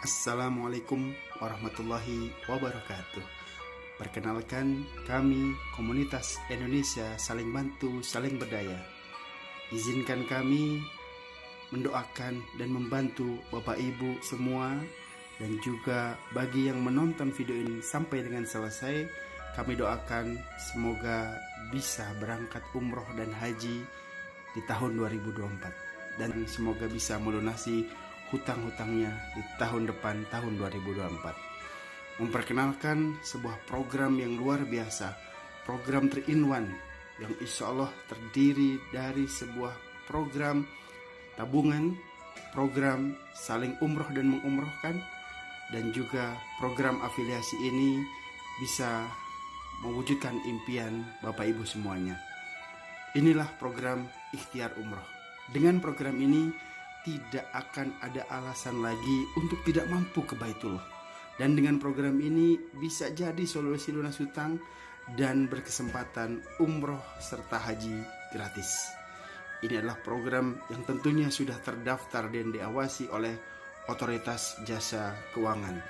Assalamualaikum warahmatullahi wabarakatuh. Perkenalkan, kami komunitas Indonesia saling bantu, saling berdaya. Izinkan kami mendoakan dan membantu Bapak Ibu semua, dan juga bagi yang menonton video ini sampai dengan selesai, kami doakan semoga bisa berangkat umroh dan haji di tahun 2024, dan semoga bisa melunasi hutang-hutangnya di tahun depan, tahun 2024. Memperkenalkan sebuah program yang luar biasa, program 3-in-1 yang insya Allah terdiri dari sebuah program tabungan, program saling umroh dan mengumrohkan, dan juga program afiliasi ini bisa mewujudkan impian Bapak Ibu semuanya. Inilah program ikhtiar umroh. Dengan program ini tidak akan ada alasan lagi untuk tidak mampu ke Baitullah. Dan dengan program ini bisa jadi solusi lunas hutang dan berkesempatan umroh serta haji gratis. Ini adalah program yang tentunya sudah terdaftar dan diawasi oleh Otoritas Jasa Keuangan.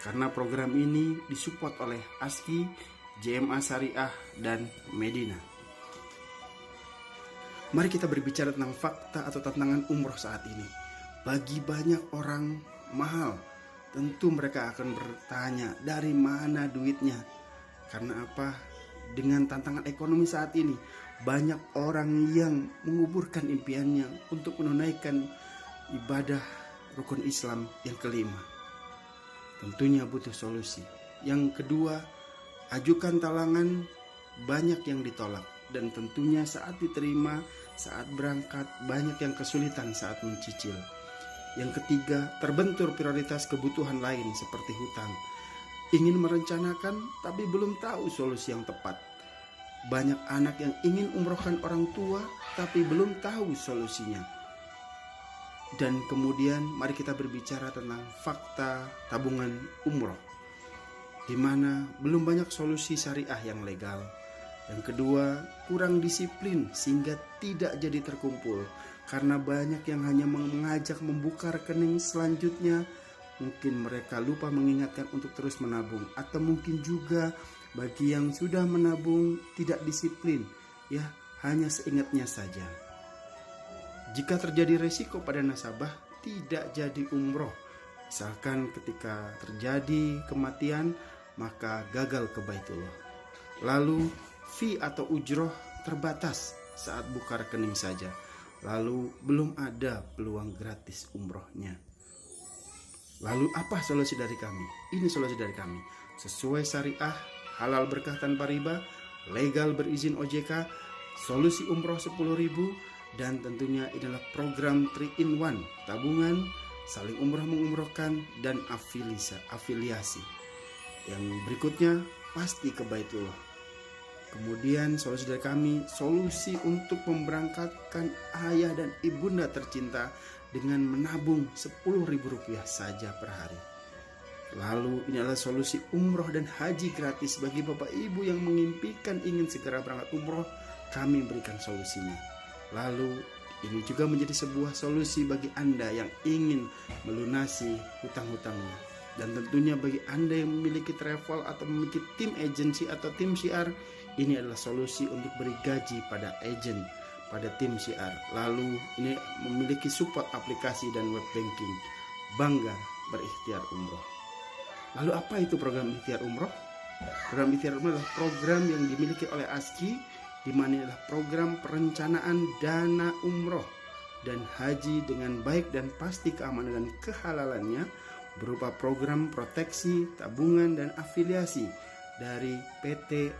Karena program ini disupport oleh ASKI, JMA Syariah, dan Medina. Mari kita berbicara tentang fakta atau tantangan umroh saat ini. Bagi banyak orang mahal, tentu mereka akan bertanya dari mana duitnya. Karena apa? Dengan tantangan ekonomi saat ini, banyak orang yang menguburkan impiannya untuk menunaikan ibadah rukun Islam yang kelima. Tentunya butuh solusi. Yang kedua, ajukan talangan, banyak yang ditolak. Dan tentunya saat diterima, saat berangkat, banyak yang kesulitan saat mencicil. Yang ketiga, terbentur prioritas kebutuhan lain seperti hutang. Ingin merencanakan tapi belum tahu solusi yang tepat. Banyak anak yang ingin umrohkan orang tua tapi belum tahu solusinya. Dan kemudian mari kita berbicara tentang fakta tabungan umroh, di mana belum banyak solusi syariah yang legal. Yang kedua, kurang disiplin sehingga tidak jadi terkumpul. Karena banyak yang hanya mengajak membuka rekening selanjutnya, mungkin mereka lupa mengingatkan untuk terus menabung. Atau mungkin juga bagi yang sudah menabung tidak disiplin, ya hanya seingatnya saja. Jika terjadi resiko pada nasabah, tidak jadi umroh. Misalkan ketika terjadi kematian, maka gagal ke Baitullah. Lalu fee atau ujroh terbatas saat buka rekening saja. Lalu belum ada peluang gratis umrohnya. Lalu apa solusi dari kami? Ini solusi dari kami. Sesuai syariah, halal berkah tanpa riba, legal berizin OJK, solusi umroh 10.000, dan tentunya adalah program 3-in-1, tabungan, saling umroh mengumrohkan, dan afiliasi. Yang berikutnya pasti ke Baitullah. Kemudian solusi dari kami, solusi untuk memberangkatkan ayah dan ibunda tercinta dengan menabung Rp10.000 saja per hari. Lalu ini adalah solusi umroh dan haji gratis bagi Bapak Ibu yang mengimpikan ingin segera berangkat umroh, kami berikan solusinya. Lalu ini juga menjadi sebuah solusi bagi Anda yang ingin melunasi hutang-hutangnya. Dan tentunya bagi Anda yang memiliki travel atau memiliki tim agency atau tim syiar, ini adalah solusi untuk beri gaji pada agen, pada tim syiar. Lalu ini memiliki support aplikasi dan web banking. Bangga berikhtiar umroh. Lalu apa itu program ikhtiar umroh? Program ikhtiar umroh adalah program yang dimiliki oleh ASKI, di mana adalah program perencanaan dana umroh dan haji dengan baik dan pasti keamanan dan kehalalannya, berupa program proteksi, tabungan, dan afiliasi dari PT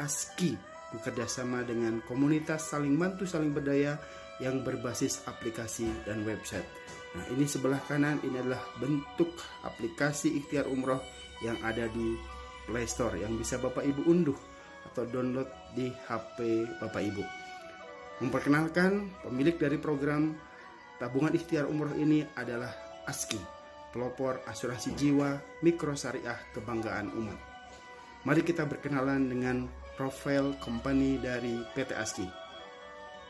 ASKI bekerjasama dengan komunitas saling bantu saling berdaya yang berbasis aplikasi dan website. Nah, ini sebelah kanan, ini adalah bentuk aplikasi ikhtiar umroh yang ada di Play Store yang bisa Bapak Ibu unduh atau download di HP Bapak Ibu. Memperkenalkan, pemilik dari program tabungan ikhtiar umroh ini adalah ASKI, pelopor asuransi jiwa mikro syariah kebanggaan umat. Mari kita berkenalan dengan profil company dari PT ASKI.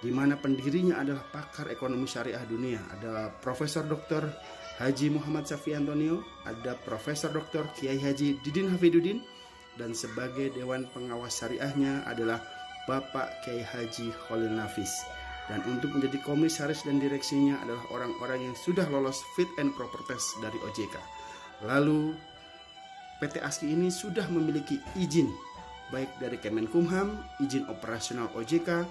di mana pendirinya adalah pakar ekonomi syariah dunia, adalah Profesor Dr. Haji Muhammad Syafi'i Antonio, ada Profesor Dr. Kiai Haji Didin Hafidudin, dan sebagai Dewan Pengawas Syariahnya adalah Bapak Kiai Haji Khalil Nafis. Dan untuk menjadi komisaris dan direksinya adalah orang-orang yang sudah lolos fit and proper test dari OJK. Lalu PT ASKI ini sudah memiliki izin baik dari Kemenkumham, izin operasional OJK,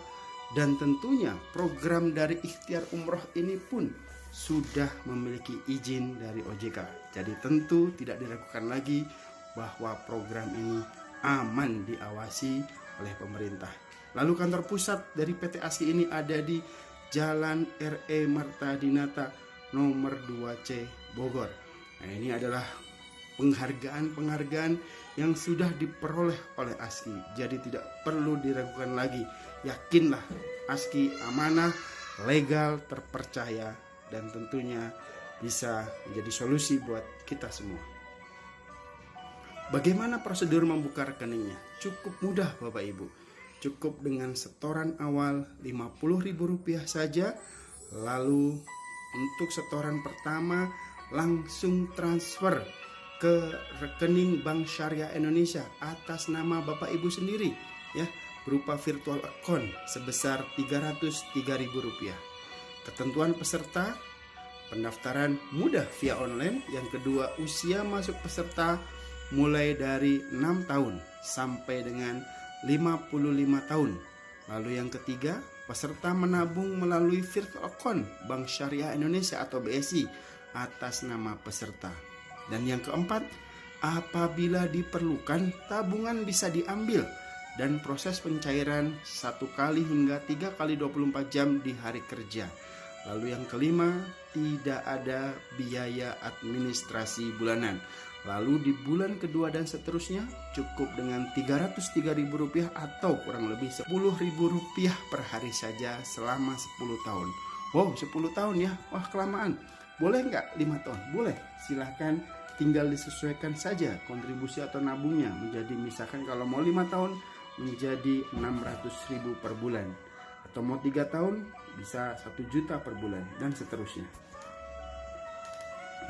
dan tentunya program dari ikhtiar umroh ini pun sudah memiliki izin dari OJK. Jadi tentu tidak diragukan lagi bahwa program ini aman diawasi oleh pemerintah. Lalu kantor pusat dari PT ASKI ini ada di Jalan RE Marta Dinata nomor 2C Bogor. Nah, ini adalah penghargaan yang sudah diperoleh oleh ASKI. Jadi tidak perlu diragukan lagi. Yakinlah ASKI amanah, legal, terpercaya, dan tentunya bisa menjadi solusi buat kita semua. Bagaimana prosedur membuka rekeningnya? Cukup mudah Bapak Ibu. Cukup dengan setoran awal Rp50.000 saja. Lalu untuk setoran pertama langsung transfer ke rekening Bank Syariah Indonesia atas nama Bapak Ibu sendiri, ya, berupa virtual account sebesar Rp303.000. Ketentuan peserta, pendaftaran mudah via online. Yang kedua, usia masuk peserta mulai dari 6 tahun sampai dengan 55 tahun. Lalu yang ketiga, peserta menabung melalui virtual account Bank Syariah Indonesia atau BSI atas nama peserta. Dan yang keempat, apabila diperlukan, tabungan bisa diambil dan proses pencairan 1 kali hingga 3 kali 24 jam di hari kerja. Lalu yang kelima, tidak ada biaya administrasi bulanan. Lalu di bulan kedua dan seterusnya cukup dengan Rp303.000 atau kurang lebih Rp10.000 per hari saja selama 10 tahun. Wow, 10 tahun ya? Wah, kelamaan. Boleh nggak 5 tahun? Boleh, silahkan, tinggal disesuaikan saja kontribusi atau nabungnya menjadi, misalkan kalau mau 5 tahun menjadi Rp600.000 per bulan, atau mau 3 tahun bisa 1 juta per bulan, dan seterusnya.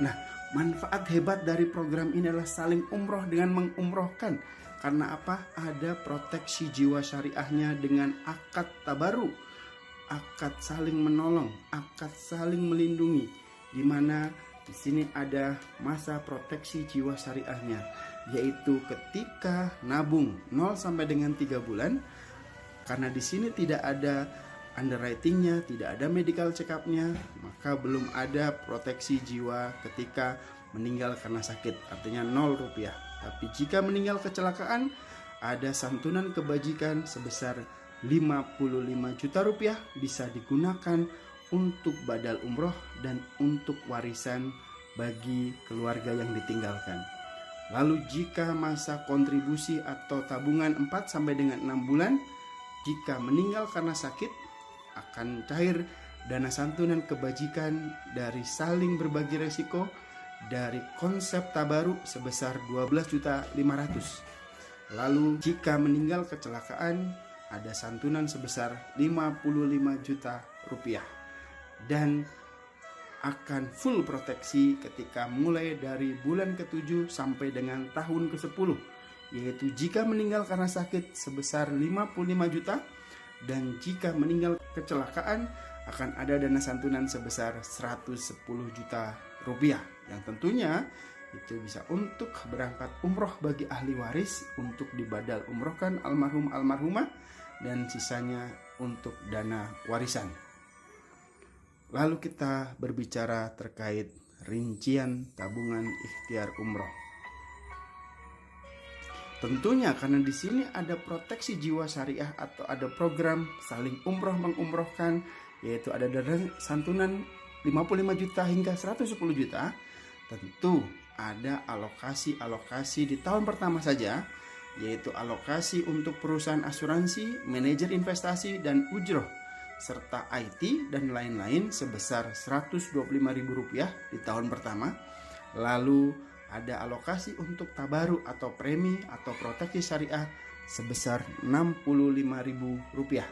Nah, manfaat hebat dari program ini adalah saling umroh dengan mengumrohkan. Karena apa? Ada proteksi jiwa syariahnya dengan akad tabaru, akad saling menolong, akad saling melindungi, di mana di sini ada masa proteksi jiwa syariahnya, yaitu ketika nabung 0 sampai dengan 3 bulan. Karena di sini tidak ada underwritingnya, tidak ada medical check up-nya, maka belum ada proteksi jiwa ketika meninggal karena sakit, artinya Rp0. Tapi jika meninggal kecelakaan, ada santunan kebajikan sebesar Rp55 juta bisa digunakan untuk badal umroh dan untuk warisan bagi keluarga yang ditinggalkan. Lalu jika masa kontribusi atau tabungan 4 sampai dengan 6 bulan, jika meninggal karena sakit, akan cair dana santunan kebajikan dari saling berbagi resiko dari konsep tabaru sebesar Rp12.500.000. Lalu jika meninggal kecelakaan, ada santunan sebesar Rp55 juta dan akan full proteksi ketika mulai dari bulan ke-7 sampai dengan tahun ke-10, yaitu jika meninggal karena sakit sebesar Rp55 juta, dan jika meninggal kecelakaan akan ada dana santunan sebesar Rp110 juta, yang tentunya itu bisa untuk berangkat umroh bagi ahli waris, untuk dibadal umrohkan almarhum almarhumah, dan sisanya untuk dana warisan. Lalu kita berbicara terkait rincian tabungan ikhtiar umroh. Tentunya karena di sini ada proteksi jiwa syariah atau ada program saling umroh mengumrohkan, yaitu ada dana santunan 55 juta hingga 110 juta. Tentu ada alokasi di tahun pertama saja, yaitu alokasi untuk perusahaan asuransi, manajer investasi, dan ujroh, serta IT dan lain-lain sebesar Rp125.000 di tahun pertama. Lalu ada alokasi untuk tabaru atau premi atau proteksi syariah sebesar Rp65.000.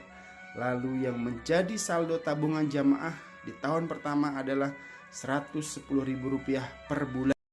Lalu yang menjadi saldo tabungan jamaah di tahun pertama adalah Rp110.000 per bulan.